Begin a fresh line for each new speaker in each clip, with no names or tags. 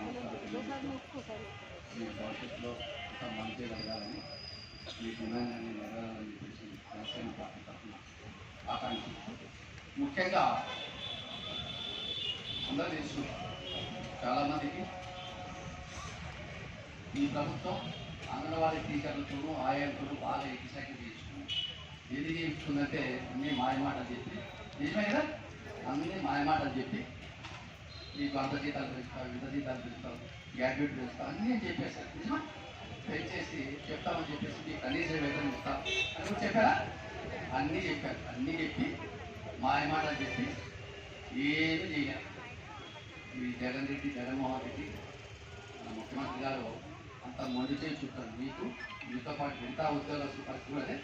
మీ భవిష్యత్తులో ఇంకా మంచి జరగాలని మీ డిమాండ్ని నెరవేరాలని చెప్పేసి జనసేన పార్టీ తరఫున ఆకాంక్షిస్తూ ముఖ్యంగా అందరూ తెలుసు చాలామందికి ఈ ప్రభుత్వం అంగన్వాడీ టీచర్లతోనూ ఆయాలతోనూ బాగా ఎక్కిసాకి చేయించుకున్నారు. ఏది చేయించుకుందంటే అన్నీ మాయమాటలు చెప్పి, నిజమే కదా, అన్నీ మాయమాటలు చెప్పి మీకు అంత జీతాలు పెంచుతాం, ఇంత జీతాలు పెంచుతాం, గ్రాడ్యుయేట్ పెంచుతాం అన్నీ చెప్పేశారు. నిజమా? పెంచేసి చెప్తామని చెప్పేసి మీకు కనీస వేతనం ఇస్తాం అని కూడా చెప్పారా? అన్నీ చెప్పారు. అన్నీ చెప్పి మాయమాటలు చెప్పి ఏమీ చేయలేదు. ఈ జగన్మోహన్ రెడ్డి మన ముఖ్యమంత్రి గారు అంత మొండి చేసి చూస్తారు. మీతో పాటు మిగతా ఉద్యోగస్తుల పరిస్థితి కూడా అదే,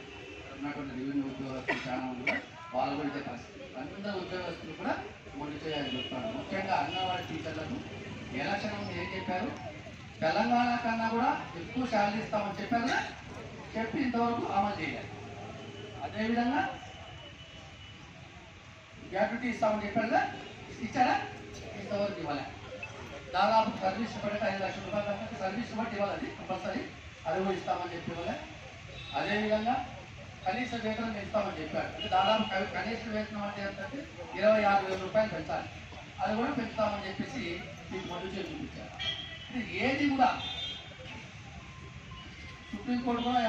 ఉన్నటువంటి రెవెన్యూ ఉద్యోగస్తులు చాలా మంది కూడా వాళ్ళు కూడా ఇదే పరిస్థితి. అందరూ ఉద్యోగస్తులు కూడా మొండి చేయాలని చెప్తాను. ముఖ్యంగా అంగన్వాడీ టీచర్లకు ఎలక్షన్ ముందు ఏం చెప్పారు? తెలంగాణ కన్నా కూడా ఎక్కువ శాలరీ ఇస్తామని చెప్పారు కదా, చెప్పి ఇంతవరకు అమలు చేయాలి. అదేవిధంగా గ్రాట్యుటీ ఇస్తామని చెప్పారు కదా, ఇచ్చారా? ఇంతవరకు ఇవ్వాలి. దాదాపు సర్వీస్ బట్టి 5 లక్షల రూపాయల దాకా సర్వీస్ బట్టి ఇవ్వాలి. అది కంపల్సరీ, అది కూడా ఇస్తామని చెప్పి ఇవ్వాలి. అదేవిధంగా కనీస వేతనం పెంచుతామని చెప్పారు. అంటే దాదాపు కనీస వేతనం అంటే ఏంటంటే 26,000 రూపాయలు పెంచాలి. అది కూడా పెంచుతామని చెప్పేసి మీకు మొదలు చేసి చూపించారు. ఇది ఏది కూడా సుప్రీంకోర్టు కూడా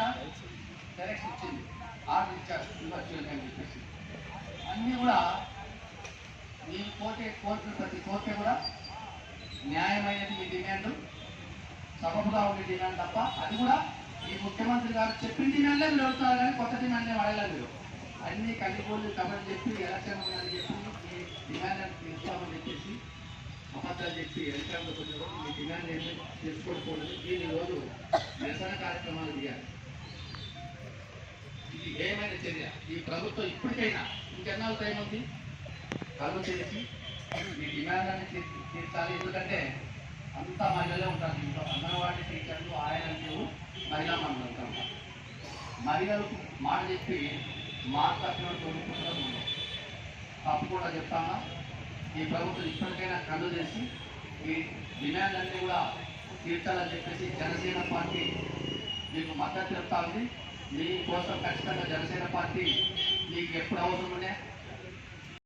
డైరెక్షన్ ఇచ్చింది, ఆర్డర్ ఇచ్చారు ఇవ్వచ్చు అని చెప్పేసి. అన్నీ కూడా మీ కోర్టు ప్రతి కోర్టు కూడా న్యాయమైనది మీ డిమాండ్, సబబుగా ఉండే డిమాండ్ తప్ప అది కూడా ఈ ముఖ్యమంత్రి గారు చెప్పిన డిమాండ్లే మీరు అడుగుతున్నారు, కానీ కొత్త డిమాండ్లే వాడలేదు. మీరు అన్నీ కలిగోళ్ళు కబడి చెప్పి ఎలక్షన్ ఉందని చెప్పి మీ డిమాండ్ తీసుకోమని చెప్పేసి అబద్ధాలు చెప్పి ఎలక్షన్లో కొంచెం మీ డిమాండ్ ఏంటో తెలుసుకోకూడదు. దీని రోజు నిరసన కార్యక్రమాలు దిగారు. ఇది ఏమైన చర్య ఈ ప్రభుత్వం ఇప్పటికైనా ఇంకెన్నాళ్ళు టైం ఉంది, కళ్ళు చేసి మీ డిమాండ్లని తీర్చాలి. ఎందుకంటే అంతా మహిళలే ఉంటారు ఇంట్లో. అంగన్వాడీ టీచర్లు, ఆయనలు, మహిళా మండలి ఉంటారు. మహిళలకు మాట చెప్పి మాట తప్పినట్టు కొనుక్కుంటారు. తప్పు కూడా చెప్తామా, ఈ ప్రభుత్వం ఇప్పటికైనా కళ్ళు చేసి ఈ డిమాండ్లన్నీ కూడా తీర్చాలని చెప్పేసి జనసేన పార్టీ మీకు మద్దతు చెప్తా ఉంది. మీకోసం ఖచ్చితంగా జనసేన పార్టీ మీకు ఎప్పుడు అవసరం ఉండే